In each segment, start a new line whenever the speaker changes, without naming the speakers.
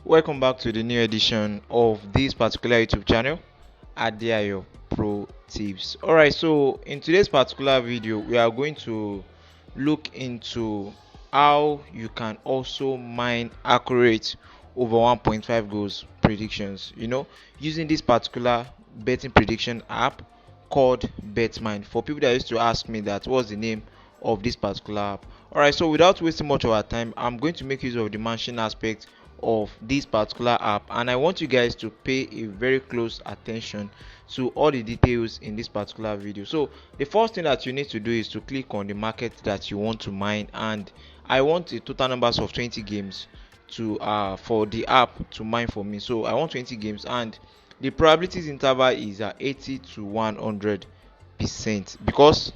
Welcome back to the new edition of this particular YouTube channel, Adiayo Pro Tips. Alright, so in today's particular video, we are going to look into how you can also mine accurate over 1.5 goals predictions, using this particular betting prediction app called BetMine. For people that used to ask me that what's the name of this particular app. Alright, so without wasting much of our time, I'm going to make use of the mention aspect of this particular app, and I want you guys to pay a very close attention to all the details in this particular video. So the first thing that you need to do is to click on the market that you want to mine, and I want a total numbers of 20 games to for the app to mine for me. So I want 20 games, and the probabilities interval is 80 to 100%, because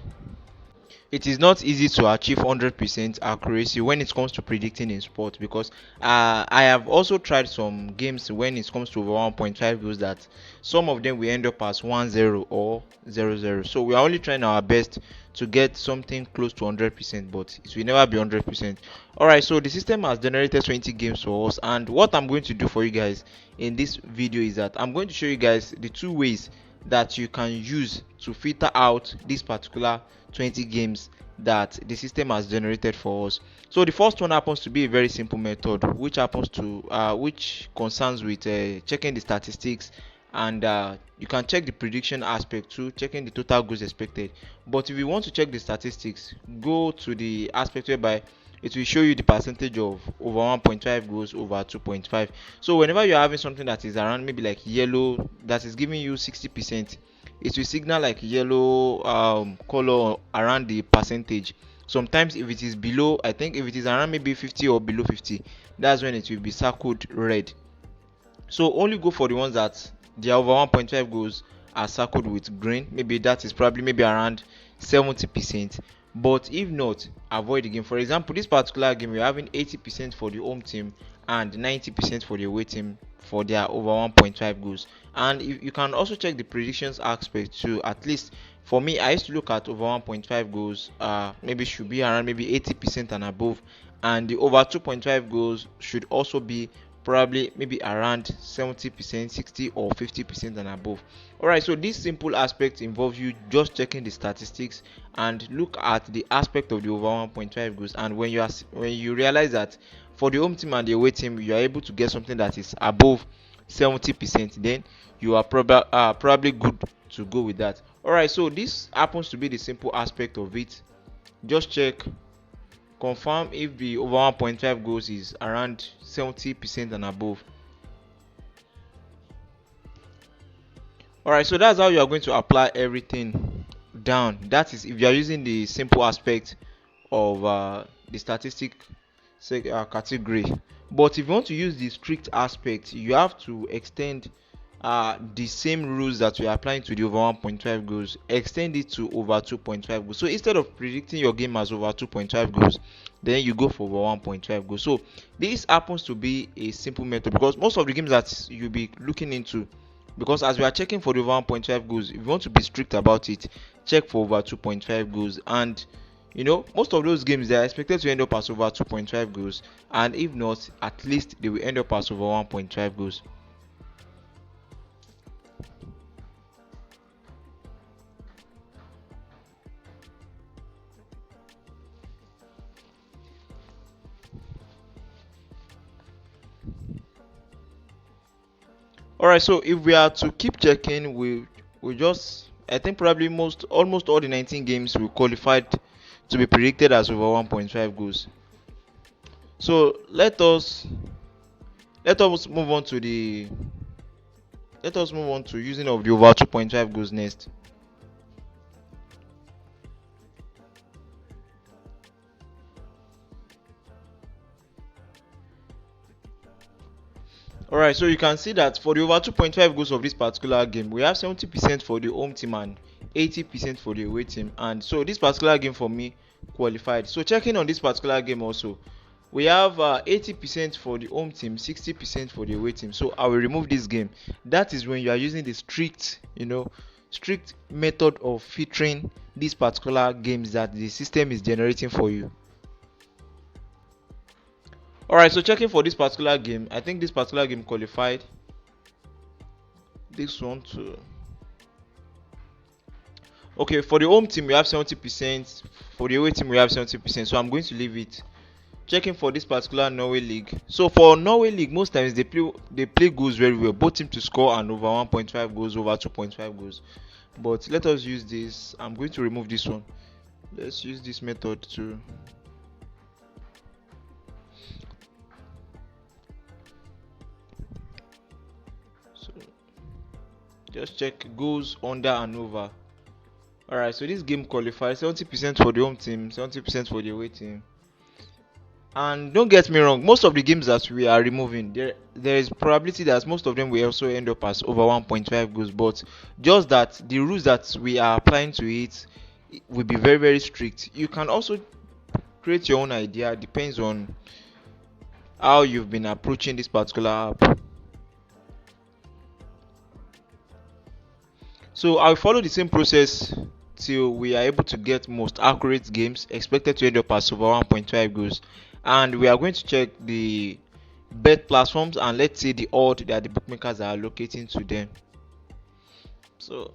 it is not easy to achieve 100% accuracy when it comes to predicting in sport, because I have also tried some games when it comes to over 1.5 goals that some of them we end up as 1-0 or 0-0. So we are only trying our best to get something close to 100%, but it will never be 100%. Alright, so the system has generated 20 games for us, and what I'm going to do for you guys in this video is that I'm going to show you guys the two ways that you can use to filter out this particular 20 games that the system has generated for us. So the first one happens to be a very simple method, which concerns with checking the statistics, and you can check the prediction aspect too, checking the total goals expected. But if you want to check the statistics, go to the aspect whereby it will show you the percentage of over 1.5 goals over 2.5. So whenever you're having something that is around maybe like yellow, that is giving you 60%, it will signal like yellow color around the percentage. Sometimes if it is below, I think if it is around maybe 50 or below 50, that's when it will be circled red. So only go for the ones that the over 1.5 goals are circled with green. Maybe that is probably maybe around 70%. But if not, avoid the game. For example, this particular game, we're having 80% for the home team and 90% for the away team for their over 1.5 goals. And you can also check the predictions aspect too. At least for me, I used to look at over 1.5 goals, maybe should be around maybe 80% and above, and the over 2.5 goals should also be probably maybe around 70%, 60 or 50% and above. Alright, so this simple aspect involves you just checking the statistics and look at the aspect of the over 1.5 goals, and when you realize that for the home team and the away team you are able to get something that is above 70%, then you are probably good to go with that. Alright, so this happens to be the simple aspect of it. Just check, confirm if the over 1.5 goals is around 70% and above. Alright, so that's how you are going to apply everything down. That is if you are using the simple aspect of the statistic category. But if you want to use the strict aspect, you have to extend the same rules that we are applying to the over 1.5 goals, extend it to over 2.5 goals. So instead of predicting your game as over 2.5 goals, then you go for over 1.5 goals. So this happens to be a simple method, because most of the games that you'll be looking into, because as we are checking for the over 1.5 goals, if you want to be strict about it, check for over 2.5 goals. And most of those games, they are expected to end up as over 2.5 goals, and if not, at least they will end up as over 1.5 goals. Alright, so if we are to keep checking, we just, I think probably almost all the 19 games we qualified to be predicted as over 1.5 goals. So let us move on to using of the over 2.5 goals next. Alright, so you can see that for the over 2.5 goals of this particular game, we have 70% for the home team and 80% for the away team. And so this particular game for me qualified. So checking on this particular game also, we have 80% for the home team, 60% for the away team. So I will remove this game. That is when you are using the strict method of filtering these particular games that the system is generating for you. All right, so checking for this particular game, I think this particular game qualified. This one too. Okay, for the home team we have 70%. For the away team we have 70%. So I'm going to leave it. Checking for this particular Norway league. So for Norway league, most times they play goals very well. Both teams to score and over 1.5 goals, over 2.5 goals. But let us use this. I'm going to remove this one. Let's use this method to. So just check goals under and over. Alright, so this game qualifies 70% for the home team, 70% for the away team. And don't get me wrong, most of the games that we are removing, there is probability that most of them will also end up as over 1.5 goals. But just that the rules that we are applying to it will be very very strict. You can also create your own idea, depends on how you've been approaching this particular app. So I'll follow the same process till we are able to get most accurate games expected to end up as over 1.5 goals. And we are going to check the bet platforms and let's see the odd that the bookmakers are allocating to them. So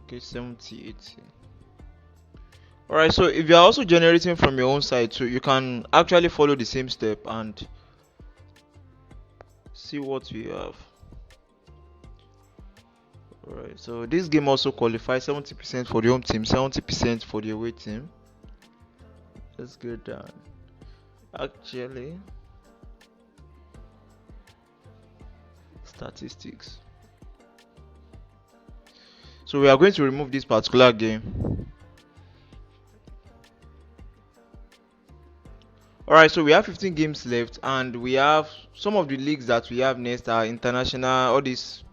okay, 70, 80. Alright, so if you are also generating from your own side too, you can actually follow the same step and see what we have. Alright, so this game also qualifies 70% for the home team, 70% for the away team. Let's go down. Actually, statistics. So we are going to remove this particular game. Alright, so we have 15 games left, and we have some of the leagues that we have next are international, all these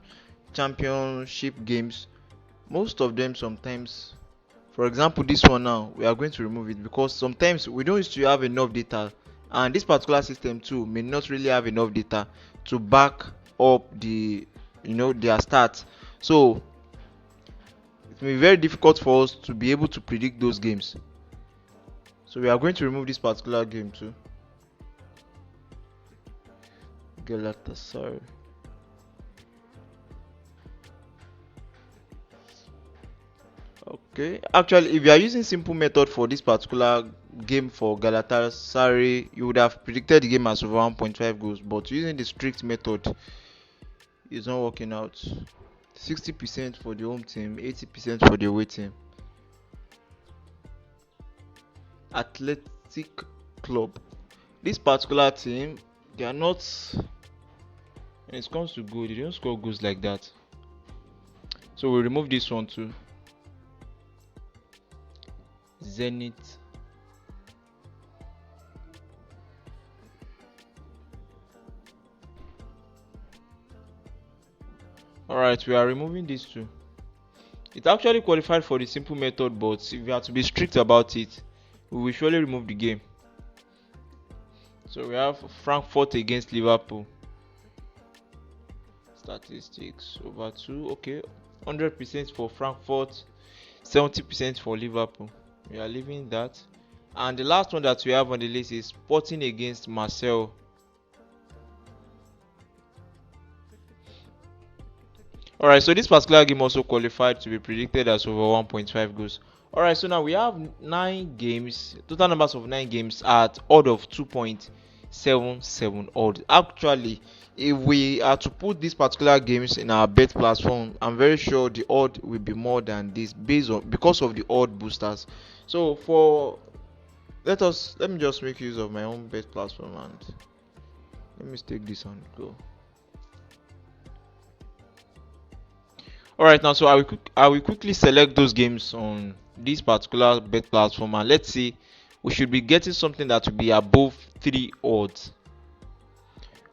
championship games. Most of them sometimes, for example, this one now, we are going to remove it because sometimes we don't used to have enough data, and this particular system too may not really have enough data to back up their stats. So it may be very difficult for us to be able to predict those games. So we are going to remove this particular game too. Galatasaray. Okay, actually, if you are using simple method for this particular game for Galatasaray, you would have predicted the game as over 1.5 goals. But using the strict method, it's not working out. 60% for the home team, 80% for the away team. Athletic Club. This particular team, they are not. When it comes to goal, they don't score goals like that. So we remove this one too. Zenith. Alright, we are removing these two. It actually qualified for the simple method, but if you have to be strict about it, we will surely remove the game. So we have Frankfurt against Liverpool. Statistics over 2. Okay, 100% for Frankfurt, 70% for Liverpool. We are leaving that. And the last one that we have on the list is Sporting against Marseille. Alright, so this particular game also qualified to be predicted as over 1.5 goals. Alright, so now we have 9 games, total numbers of 9 games at odd of 2.77 odd. Actually, if we are to put these particular games in our bet platform, I'm very sure the odd will be more than this because of the odd boosters. So let me just make use of my own bet platform and let me take this and go. Alright, now so I will quickly select those games on this particular bet platform and let's see, we should be getting something that will be above 3 odds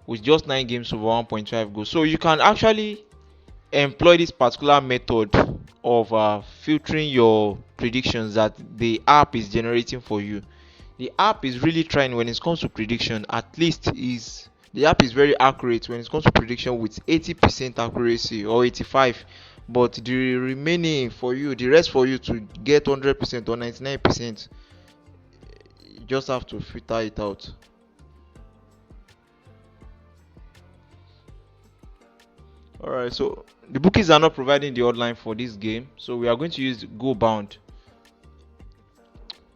with just 9 games over 1.5 goals. So you can actually employ this particular method of filtering your predictions that the app is generating for you. The app is really trying when it comes to prediction, at least is The app is very accurate when it comes to prediction with 80% accuracy or 85, but the remaining for you, the rest for you to get 100% or 99%, you just have to filter it out. Alright, so the bookies are not providing the odd line for this game, so we are going to use go bound.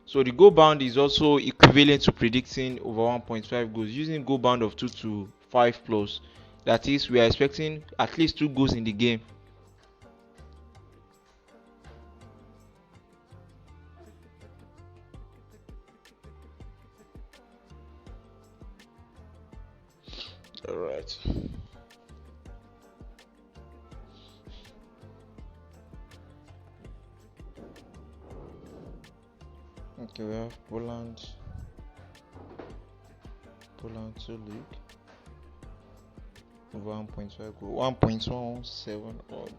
So the go bound is also equivalent to predicting over 1.5 goals using go bound of 2 to 5 plus. That is, we are expecting at least 2 goals in the game. Alright. Okay, we have Poland 2 league over 1.5 goal, 1.17 odd.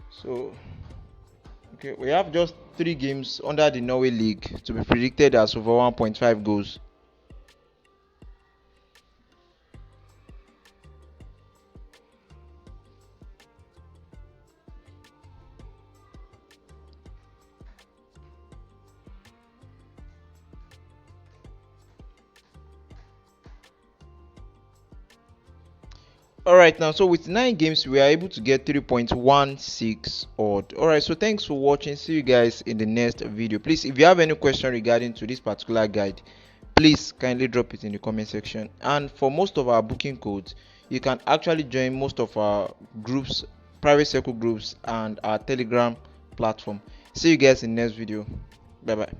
So okay, we have just 3 games under the Norway league to be predicted as over 1.5 goals. Alright, now so with 9 games we are able to get 3.16 odd. Alright, so thanks for watching. See you guys in the next video. Please, if you have any question regarding to this particular guide, please kindly drop it in the comment section. And for most of our booking codes, you can actually join most of our groups, private circle groups, and our Telegram platform. See you guys in the next video. Bye bye.